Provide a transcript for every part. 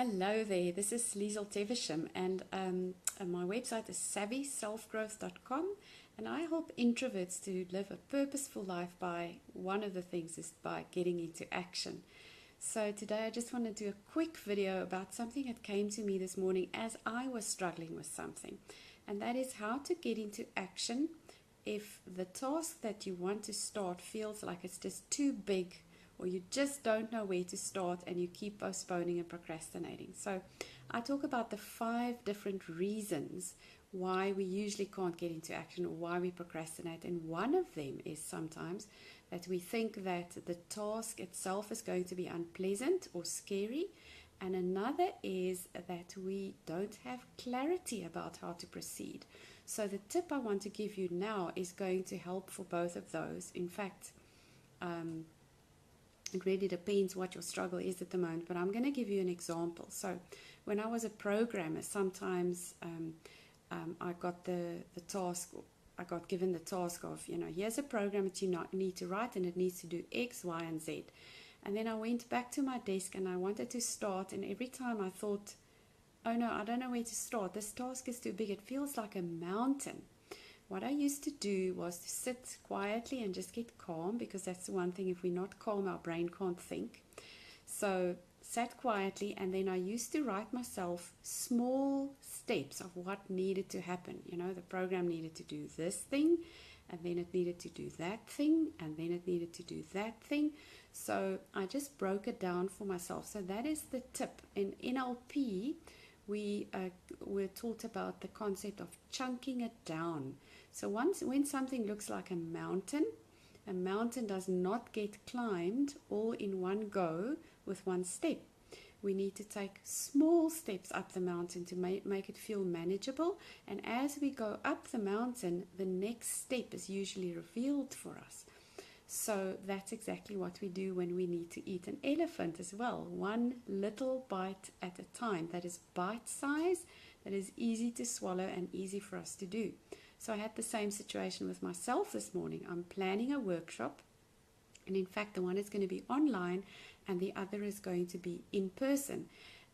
Hello there, this is Liesel Tevisham, and my website is savvyselfgrowth.com, and I help introverts to live a purposeful life by one of the things is by getting into action. So today I just want to do a quick video about something that came to me this morning as I was struggling with something, and that is how to get into action if the task that you want to start feels like it's just too big, or you just don't know where to start and you keep postponing and procrastinating. So I talk about the 5 different reasons why we usually can't get into action or why we procrastinate. And one of them is sometimes that we think that the task itself is going to be unpleasant or scary. And another is that we don't have clarity about how to proceed. So the tip I want to give you now is going to help for both of those. In fact, it really depends what your struggle is at the moment, but I'm going to give you an example. So when I was a programmer, sometimes I got I got given the task of, here's a program that you need to write, and it needs to do X, Y, and Z. And then I went back to my desk and I wanted to start, and every time I thought, oh no, I don't know where to start. This task is too big. It feels like a mountain. What I used to do was to sit quietly and just get calm, because that's the one thing, if we're not calm, our brain can't think. So sat quietly, and then I used to write myself small steps of what needed to happen. The program needed to do this thing, and then it needed to do that thing, and then it needed to do that thing. So I just broke it down for myself. So that is the tip. In NLP, we were taught about the concept of chunking it down. So when something looks like a mountain does not get climbed all in one go with one step. We need to take small steps up the mountain to make it feel manageable. And as we go up the mountain, the next step is usually revealed for us. So that's exactly what we do when we need to eat an elephant as well. One little bite at a time. That is bite size, that is easy to swallow and easy for us to do. So I had the same situation with myself this morning. I'm planning a workshop, and in fact the one is going to be online and the other is going to be in person.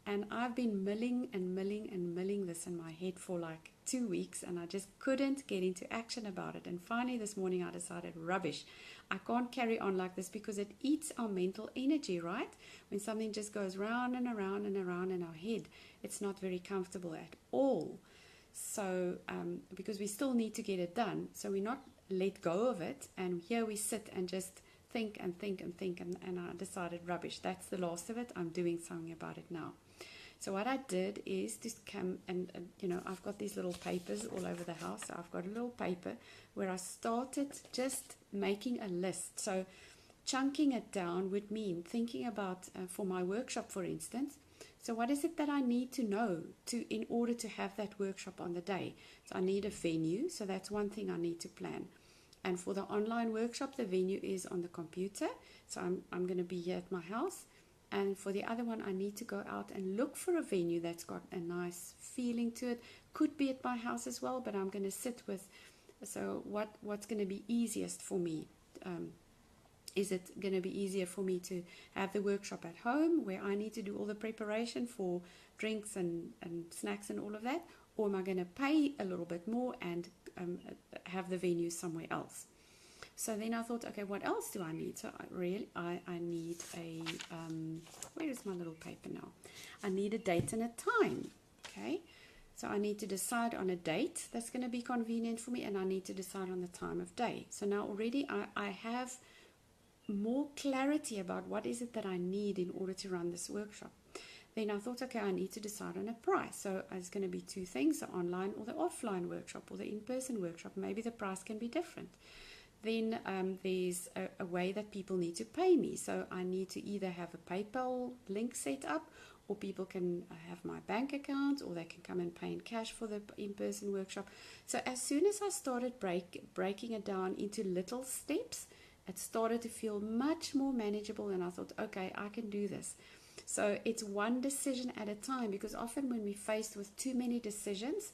And I've been milling this in my head for like 2 weeks, and I just couldn't get into action about it. And finally this morning I decided, rubbish, I can't carry on like this, because it eats our mental energy, right? When something just goes round and around and around in our head, it's not very comfortable at all. So because we still need to get it done, so we're not let go of it, and here we sit and just think and I decided, rubbish, that's the last of it. I'm doing something about it now. So what I did is just come and I've got these little papers all over the house. So I've got a little paper where I started just making a list. So chunking it down would mean thinking about, for my workshop for instance, so what is it that I need to know in order to have that workshop on the day? So I need a venue, so that's one thing I need to plan. And for the online workshop, the venue is on the computer. So I'm going to be here at my house. And for the other one, I need to go out and look for a venue that's got a nice feeling to it. Could be at my house as well, but I'm going to sit with, so what's going to be easiest for me? Is it going to be easier for me to have the workshop at home, where I need to do all the preparation for drinks and snacks and all of that? Or am I going to pay a little bit more and have the venue somewhere else? So then I thought, okay, what else do I need? So I need a, where is my little paper now? I need a date and a time, okay? So I need to decide on a date that's going to be convenient for me, and I need to decide on the time of day. So now already I have more clarity about what is it that I need in order to run this workshop. Then I thought, okay, I need to decide on a price. So it's going to be 2 things, the online or the offline workshop, or the in-person workshop. Maybe the price can be different. Then there's a way that people need to pay me. So I need to either have a PayPal link set up, or people can have my bank account, or they can come and pay in cash for the in-person workshop. So as soon as I started breaking it down into little steps, it started to feel much more manageable, and I thought, okay, I can do this. So it's one decision at a time, because often when we're faced with too many decisions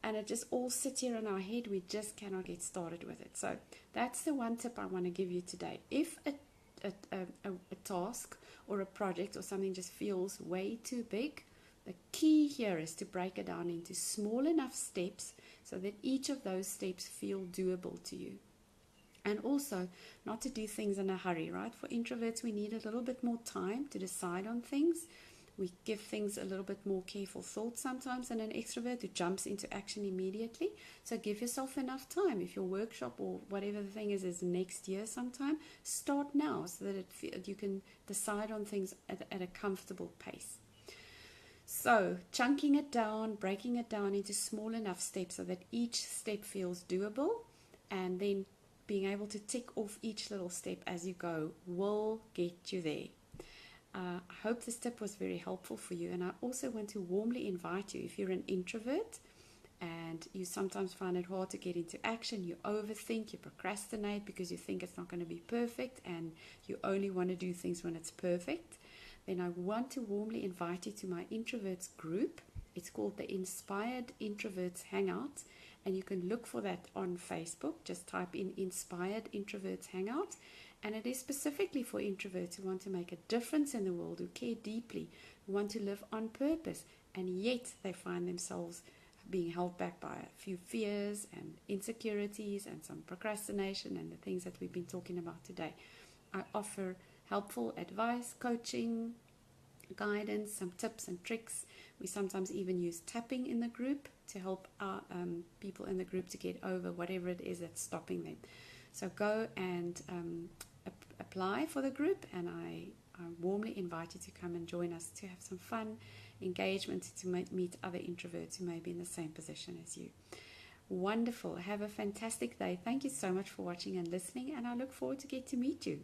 and it just all sits here in our head, we just cannot get started with it. So that's the one tip I want to give you today. If a task or a project or something just feels way too big, The key here is to break it down into small enough steps so that each of those steps feel doable to you. And also not to do things in a hurry, right? For introverts, we need a little bit more time to decide on things. We give things a little bit more careful thought sometimes than an extrovert who jumps into action immediately. So give yourself enough time. If your workshop or whatever the thing is next year sometime, start now so that you can decide on things at a comfortable pace. So chunking it down, breaking it down into small enough steps so that each step feels doable, and then being able to tick off each little step as you go will get you there. I hope this tip was very helpful for you, and I also want to warmly invite you, if you're an introvert and you sometimes find it hard to get into action, you overthink, you procrastinate because you think it's not going to be perfect and you only want to do things when it's perfect, then I want to warmly invite you to my introverts group. It's called the Inspired Introverts Hangout, and you can look for that on Facebook. Just type in Inspired Introverts Hangout. And it is specifically for introverts who want to make a difference in the world, who care deeply, who want to live on purpose, and yet they find themselves being held back by a few fears and insecurities and some procrastination and the things that we've been talking about today. I offer helpful advice, coaching, guidance, some tips and tricks. We sometimes even use tapping in the group to help our people in the group to get over whatever it is that's stopping them. So go and apply for the group, and I warmly invite you to come and join us to have some fun engagement, to meet other introverts who may be in the same position as you. Wonderful. Have a fantastic day. Thank you so much for watching and listening, and I look forward to get to meet you.